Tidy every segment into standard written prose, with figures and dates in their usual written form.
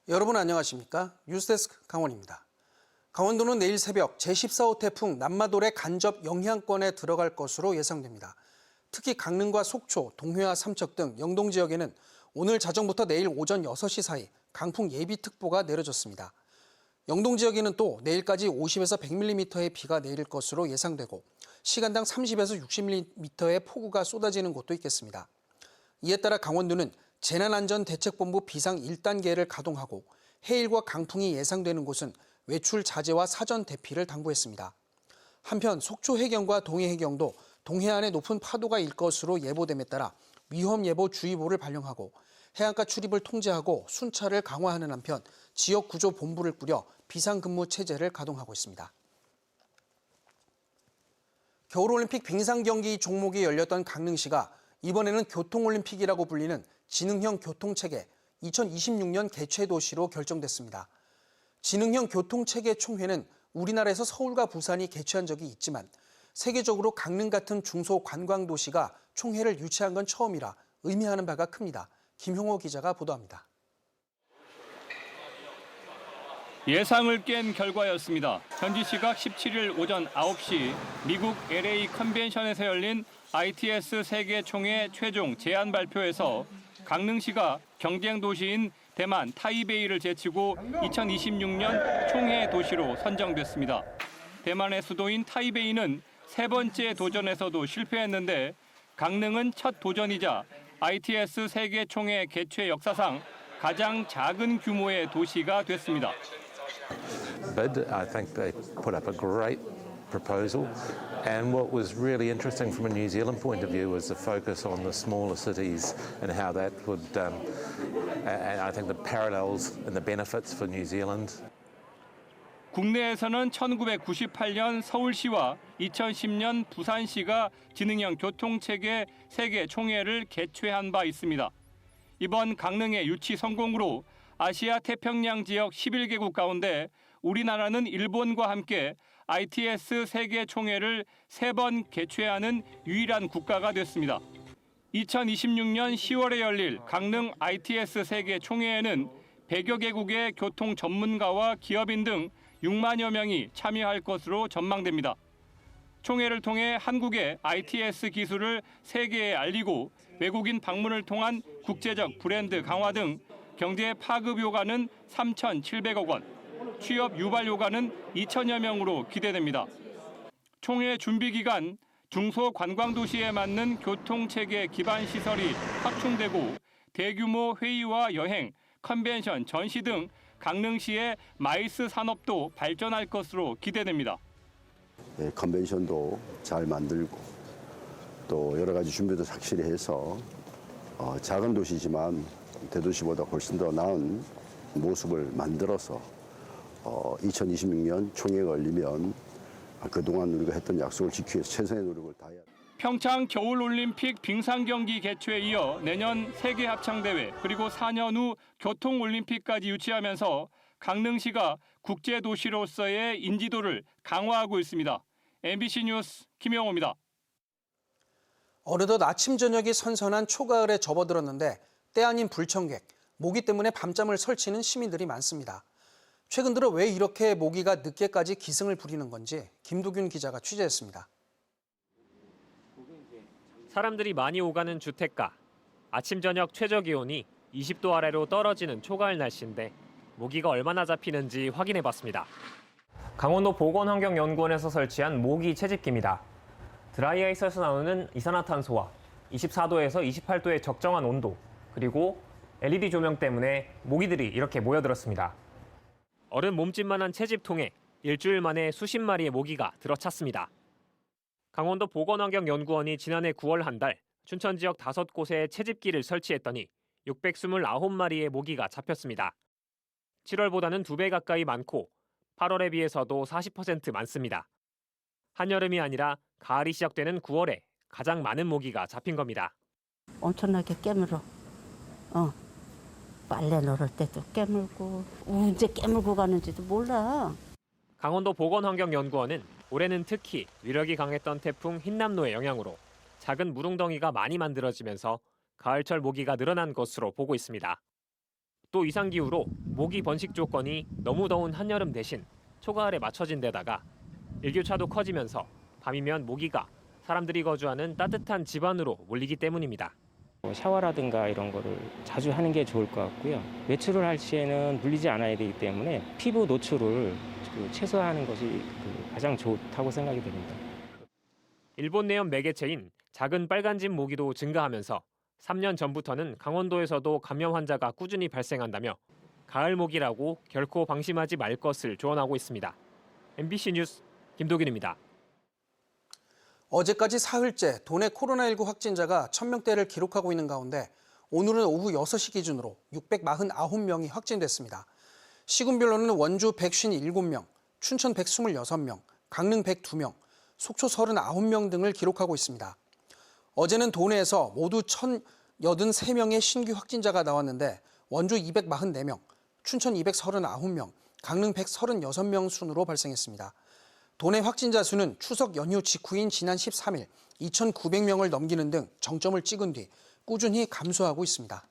여러분 안녕하십니까? 뉴스데스크 강원입니다. 강원도는 내일 새벽 제14호 태풍 남마돌의 간접 영향권에 들어갈 것으로 예상됩니다. 특히 강릉과 속초, 동해와 삼척 등 영동 지역에는 오늘 자정부터 내일 오전 6시 사이 강풍 예비특보가 내려졌습니다. 영동 지역에는 또 내일까지 50에서 100mm의 비가 내릴 것으로 예상되고 시간당 30에서 60mm의 폭우가 쏟아지는 곳도 있겠습니다. 이에 따라 강원도는 재난안전대책본부 비상 1단계를 가동하고 해일과 강풍이 예상되는 곳은 외출 자제와 사전 대피를 당부했습니다. 한편 속초 해경과 동해 해경도 동해안에 높은 파도가 일 것으로 예보됨에 따라 위험예보주의보를 발령하고 해안가 출입을 통제하고 순찰을 강화하는 한편 지역구조본부를 꾸려 비상근무 체제를 가동하고 있습니다. 겨울올림픽 빙상경기 종목이 열렸던 강릉시가 이번에는 교통올림픽이라고 불리는 지능형 교통체계 2026년 개최도시로 결정됐습니다. 지능형 교통체계 총회는 우리나라에서 서울과 부산이 개최한 적이 있지만 세계적으로 강릉 같은 중소관광도시가 총회를 유치한 건 처음이라 의미하는 바가 큽니다. 김형호 기자가 보도합니다. 예상을 깬 결과였습니다. 현지 시각 17일 오전 9시 미국 LA 컨벤션에서 열린 ITS 세계 총회 최종 제안 발표에서 강릉시가 경쟁 도시인 대만 타이베이를 제치고 2026년 총회 도시로 선정됐습니다. 대만의 수도인 타이베이는 세 번째 도전에서도 실패했는데 강릉은 첫 도전이자 ITS 세계 총회 개최 역사상 가장 작은 규모의 도시가 됐습니다. But I think they put up a great proposal, and what was really interesting from a New Zealand point of view was the focus on the smaller cities and how that would, and I think the parallels and the benefits for New Zealand. 국내에서는 1998년 서울시와 2010년 부산시가 지능형 교통체계 세계 총회를 개최한 바 있습니다. 이번 강릉의 유치 성공으로 아시아 태평양 지역 11개국 가운데 우리나라는 일본과 함께 ITS 세계 총회를 3번 개최하는 유일한 국가가 됐습니다. 2026년 10월에 열릴 강릉 ITS 세계 총회에는 100여 개국의 교통 전문가와 기업인 등 6만여 명이 참여할 것으로 전망됩니다. 총회를 통해 한국의 ITS 기술을 세계에 알리고 외국인 방문을 통한 국제적 브랜드 강화 등 경제 파급 효과는 3,700억 원, 취업 유발 효과는 2천여 명으로 기대됩니다. 총회 준비 기간 중소관광도시에 맞는 교통체계 기반 시설이 확충되고 대규모 회의와 여행, 컨벤션, 전시 등 강릉시의 마이스 산업도 발전할 것으로 기대됩니다. 네, 컨벤션도 잘 만들고 또 여러 가지 준비도 착실히 해서 작은 도시지만 대도시보다 훨씬 더 나은 모습을 만들어서 2026년 총회가 열리면 그동안 우리가 했던 약속을 지키기 위해서 최선의 노력을 다해야 합니다. 평창 겨울올림픽 빙상경기 개최에 이어 내년 세계합창대회 그리고 4년 후 교통올림픽까지 유치하면서 강릉시가 국제도시로서의 인지도를 강화하고 있습니다. MBC 뉴스 김영호입니다. 어느덧 아침 저녁이 선선한 초가을에 접어들었는데 때 아닌 불청객, 모기 때문에 밤잠을 설치는 시민들이 많습니다. 최근 들어 왜 이렇게 모기가 늦게까지 기승을 부리는 건지 김도균 기자가 취재했습니다. 사람들이 많이 오가는 주택가. 아침 저녁 최저 기온이 20도 아래로 떨어지는 초가을 날씨인데 모기가 얼마나 잡히는지 확인해봤습니다. 강원도 보건환경연구원에서 설치한 모기 채집기입니다. 드라이아이스에서 나오는 이산화탄소와 24도에서 28도의 적정한 온도, 그리고 LED 조명 때문에 모기들이 이렇게 모여들었습니다. 어른 몸집만한 채집통에 일주일 만에 수십 마리의 모기가 들어찼습니다. 강원도 보건환경연구원이 지난해 9월 한 달 춘천 지역 5곳에 채집기를 설치했더니 629마리의 모기가 잡혔습니다. 7월보다는 2배 가까이 많고 8월에 비해서도 40% 많습니다. 한여름이 아니라 가을이 시작되는 9월에 가장 많은 모기가 잡힌 겁니다. 엄청나게 깨물어. 빨래 널을 때도 깨물고 언제 깨물고 가는지도 몰라. 강원도 보건환경연구원은 올해는 특히 위력이 강했던 태풍 흰남노의 영향으로 작은 무릉덩이가 많이 만들어지면서 가을철 모기가 늘어난 것으로 보고 있습니다. 또 이상기후로 모기 번식 조건이 너무 더운 한여름 대신 초가을에 맞춰진 데다가 일교차도 커지면서 밤이면 모기가 사람들이 거주하는 따뜻한 집 안으로 몰리기 때문입니다. 샤워라든가 이런 거를 자주 하는 게 좋을 것 같고요. 외출을 할 시에는 물리지 않아야 되기 때문에 피부 노출을 최소화하는 것이 가장 좋다고 생각이 됩니다. 일본 내염 매개체인 작은 빨간집 모기도 증가하면서 3년 전부터는 강원도에서도 감염 환자가 꾸준히 발생한다며 가을 모기라고 결코 방심하지 말 것을 조언하고 있습니다. MBC 뉴스 김도균입니다. 어제까지 사흘째 도내 코로나19 확진자가 1000명대를 기록하고 있는 가운데 오늘은 오후 6시 기준으로 649명이 확진됐습니다. 시군별로는 원주 157명, 춘천 126명, 강릉 102명, 속초 39명 등을 기록하고 있습니다. 어제는 도내에서 모두 1083명의 신규 확진자가 나왔는데 원주 244명, 춘천 239명, 강릉 136명 순으로 발생했습니다. 도내 확진자 수는 추석 연휴 직후인 지난 13일 2,900명을 넘기는 등 정점을 찍은 뒤 꾸준히 감소하고 있습니다.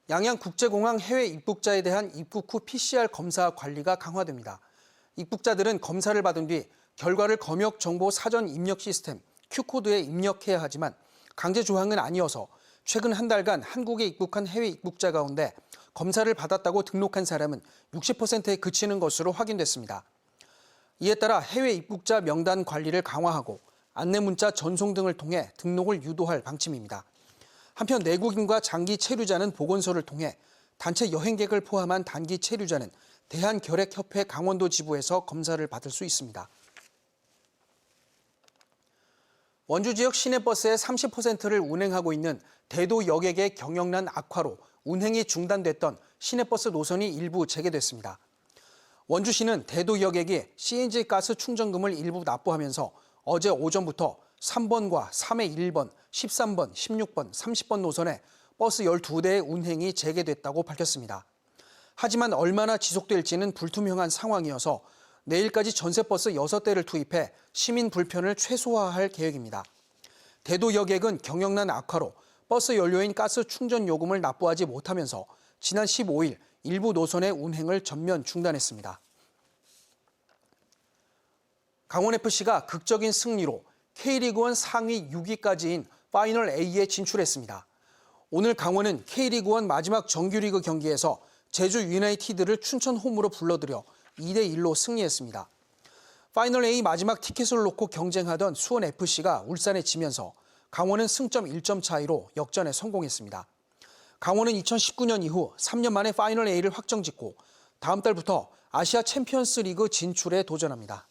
양양국제공항 해외 입국자에 대한 입국 후 PCR 검사 관리가 강화됩니다. 입국자들은 검사를 받은 뒤 결과를 검역 정보 사전 입력 시스템 Q코드에 입력해야 하지만 강제 조항은 아니어서 최근 한 달간 한국에 입국한 해외 입국자 가운데 검사를 받았다고 등록한 사람은 60%에 그치는 것으로 확인됐습니다. 이에 따라 해외 입국자 명단 관리를 강화하고 안내 문자 전송 등을 통해 등록을 유도할 방침입니다. 한편 내국인과 장기 체류자는 보건소를 통해 단체 여행객을 포함한 단기 체류자는 대한결핵협회 강원도 지부에서 검사를 받을 수 있습니다. 원주 지역 시내버스의 30%를 운행하고 있는 대도 여객의 경영난 악화로 운행이 중단됐던 시내버스 노선이 일부 재개됐습니다. 원주시는 대도 여객이 CNG 가스 충전금을 일부 납부하면서 어제 오전부터 3번과 3의 1번, 13번, 16번, 30번 노선에 버스 12대의 운행이 재개됐다고 밝혔습니다. 하지만 얼마나 지속될지는 불투명한 상황이어서 내일까지 전세버스 6대를 투입해 시민 불편을 최소화할 계획입니다. 대도 여객은 경영난 악화로 버스 연료인 가스 충전 요금을 납부하지 못하면서 지난 15일 일부 노선의 운행을 전면 중단했습니다. 강원FC가 극적인 승리로 K리그1 상위 6위까지인 파이널 A에 진출했습니다. 오늘 강원은 K리그1 마지막 정규리그 경기에서 제주 유나이티드를 춘천 홈으로 불러들여 2대1로 승리했습니다. 파이널 A 마지막 티켓을 놓고 경쟁하던 수원FC가 울산에 지면서 강원은 승점 1점 차이로 역전에 성공했습니다. 강원은 2019년 이후 3년 만에 파이널 A를 확정짓고 다음 달부터 아시아 챔피언스 리그 진출에 도전합니다.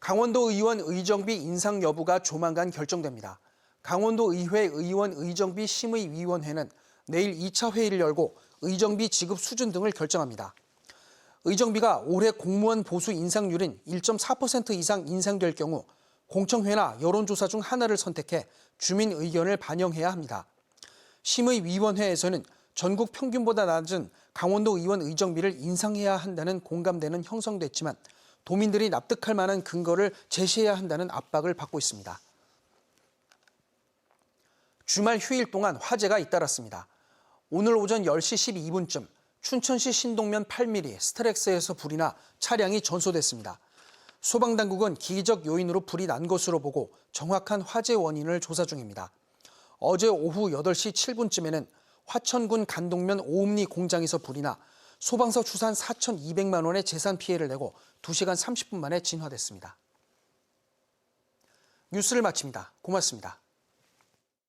강원도 의원 의정비 인상 여부가 조만간 결정됩니다. 강원도 의회 의원 의정비 심의위원회는 내일 2차 회의를 열고 의정비 지급 수준 등을 결정합니다. 의정비가 올해 공무원 보수 인상률인 1.4% 이상 인상될 경우 공청회나 여론조사 중 하나를 선택해 주민 의견을 반영해야 합니다. 심의위원회에서는 전국 평균보다 낮은 강원도 의원 의정비를 인상해야 한다는 공감대는 형성됐지만 도민들이 납득할 만한 근거를 제시해야 한다는 압박을 받고 있습니다. 주말 휴일 동안 화재가 잇따랐습니다. 오늘 오전 10시 12분쯤 춘천시 신동면 8mm 스트렉스에서 불이 나 차량이 전소됐습니다. 소방당국은 기계적 요인으로 불이 난 것으로 보고 정확한 화재 원인을 조사 중입니다. 어제 오후 8시 7분쯤에는 화천군 간동면 5읍리 공장에서 불이 나 소방서 추산 4,200만 원의 재산 피해를 내고 2시간 30분 만에 진화됐습니다. 뉴스를 마칩니다. 고맙습니다.